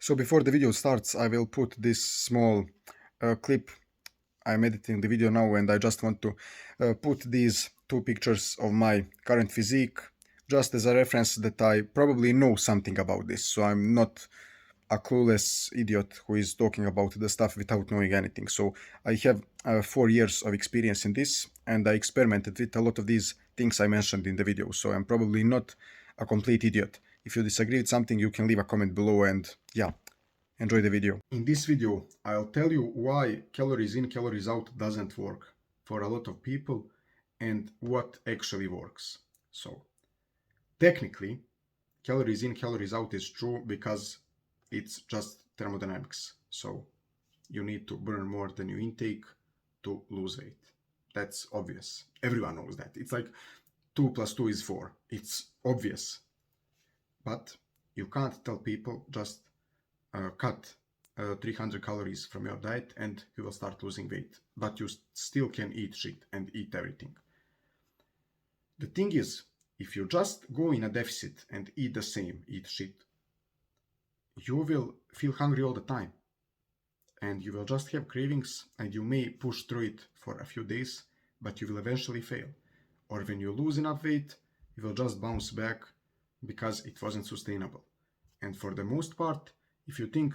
So before the video starts, I will put this small clip. I'm editing the video now and I just want to put these two pictures of my current physique just as a reference that I probably know something about this. So I'm not a clueless idiot who is talking about the stuff without knowing anything. So I have 4 years of experience in this and I experimented with a lot of these things I mentioned in the video. So I'm probably not a complete idiot. If you disagree with something, you can leave a comment below and yeah, enjoy the video. In this video, I'll tell you why calories in, calories out doesn't work for a lot of people and what actually works. So, technically, calories in, calories out is true because it's just thermodynamics. So, you need to burn more than you intake to lose weight. That's obvious. Everyone knows that. It's like 2 plus 2 is 4. It's obvious. But you can't tell people just cut 300 calories from your diet and you will start losing weight. But you still can eat shit and eat everything. The thing is, if you just go in a deficit and eat the same, eat shit, you will feel hungry all the time. And you will just have cravings and you may push through it for a few days, but you will eventually fail. Or when you lose enough weight, you will just bounce back because it wasn't sustainable. And for the most part, if you think,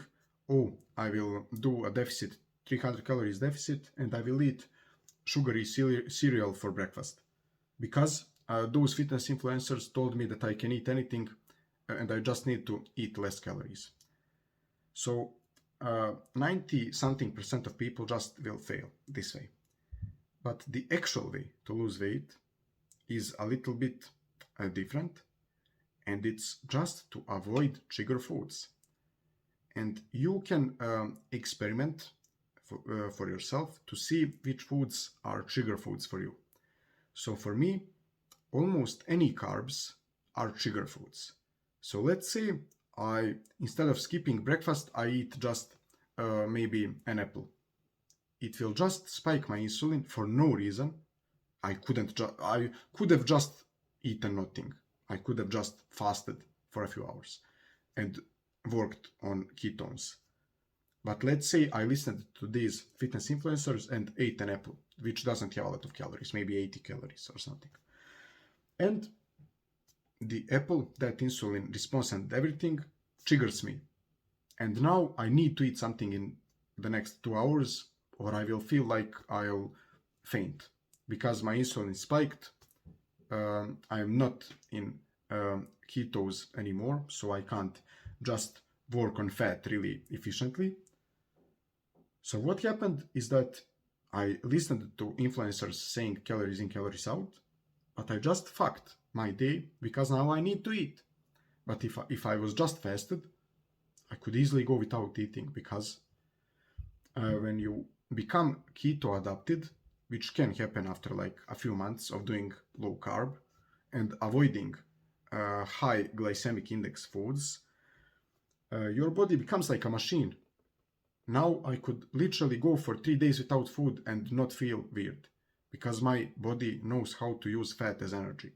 oh, I will do a deficit, 300 calories deficit, and I will eat sugary cereal for breakfast. Because those fitness influencers told me that I can eat anything and I just need to eat less calories. So 90-something% of people just will fail this way. But the actual way to lose weight is a little bit different, and it's just to avoid trigger foods. And you can experiment for yourself to see which foods are trigger foods for you. So for me, almost any carbs are trigger foods. So let's say instead of skipping breakfast, I eat just maybe an apple. It will just spike my insulin for no reason. I could have just eaten nothing. I could have just fasted for a few hours and worked on ketones. But let's say I listened to these fitness influencers and ate an apple, which doesn't have a lot of calories, maybe 80 calories or something. And the apple, that insulin response and everything triggers me. And now I need to eat something in the next 2 hours or I will feel like I'll faint because my insulin spiked. I'm not in ketos anymore, so I can't just work on fat really efficiently. So what happened is that I listened to influencers saying calories in, calories out, but I just fucked my day because now I need to eat. But if I was just fasted, I could easily go without eating because when you become keto adapted, which can happen after like a few months of doing low carb and avoiding high glycemic index foods, your body becomes like a machine. Now I could literally go for 3 days without food and not feel weird because my body knows how to use fat as energy.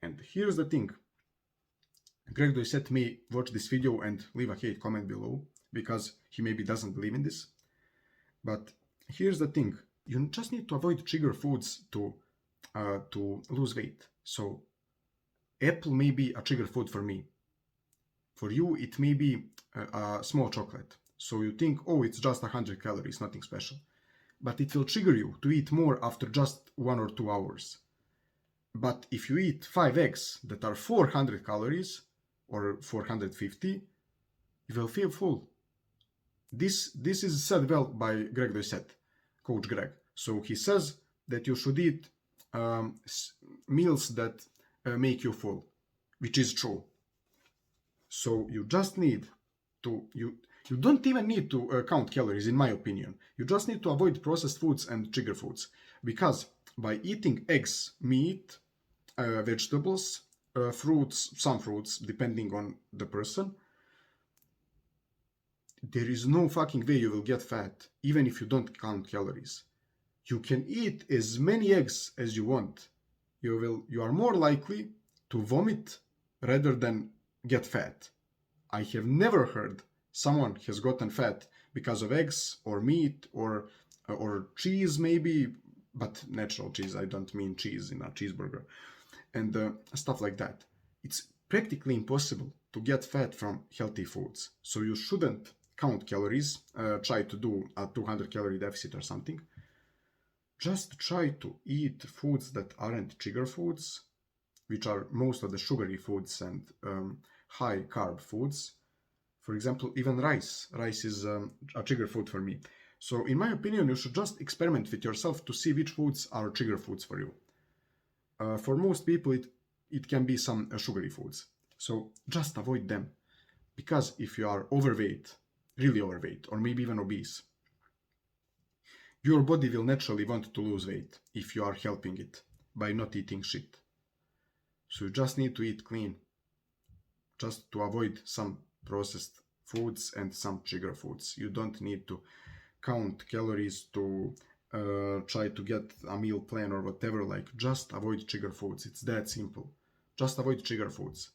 And here's the thing. Greg DOESN may watch this video and leave a hate comment below because he maybe doesn't believe in this. But here's the thing. You just need to avoid trigger foods to lose weight. So apple may be a trigger food for me. For you, it may be a small chocolate. So you think, oh, it's just 100 calories, nothing special. But it will trigger you to eat more after just 1 or 2 hours. But if you eat 5 eggs that are 400 calories or 450, you will feel full. This is said well by Greg DOESN, Coach Greg. So he says that you should eat meals that make you full, which is true. So you just need to, you don't even need to count calories, in my opinion. You just need to avoid processed foods and trigger foods. Because by eating eggs, meat, vegetables, fruits, some fruits, depending on the person, there is no fucking way you will get fat, even if you don't count calories. You can eat as many eggs as you want. You are more likely to vomit rather than get fat. I have never heard someone has gotten fat because of eggs or meat or cheese maybe, but natural cheese. I don't mean cheese in a cheeseburger and stuff like that. It's practically impossible to get fat from healthy foods. So you shouldn't count calories, try to do a 200 calorie deficit or something. Just try to eat foods that aren't trigger foods, which are most of the sugary foods and high carb foods. For example, even rice. Rice is a trigger food for me. So in my opinion, you should just experiment with yourself to see which foods are trigger foods for you. For most people, it can be some sugary foods. So just avoid them. Because if you are overweight, really overweight, or maybe even obese, your body will naturally want to lose weight if you are helping it by not eating shit. So you just need to eat clean, just to avoid some processed foods and some trigger foods. You don't need to count calories to try to get a meal plan or whatever. Like, just avoid trigger foods. It's that simple. Just avoid trigger foods.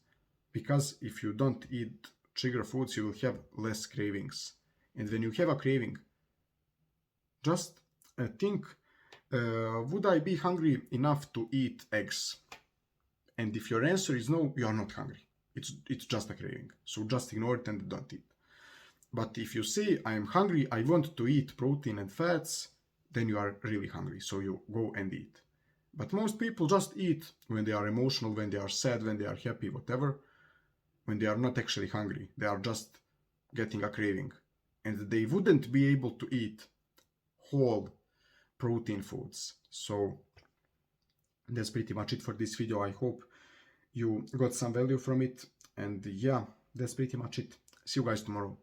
Because if you don't eat trigger foods, you will have less cravings. And when you have a craving, just think, would I be hungry enough to eat eggs? And if your answer is no, you are not hungry. It's just a craving. So just ignore it and don't eat. But if you say, I am hungry, I want to eat protein and fats, then you are really hungry. So you go and eat. But most people just eat when they are emotional, when they are sad, when they are happy, whatever. When they are not actually hungry. They are just getting a craving. And they wouldn't be able to eat whole protein foods. So that's pretty much it for this video. I hope you got some value from it. And yeah, that's pretty much it. See you guys tomorrow.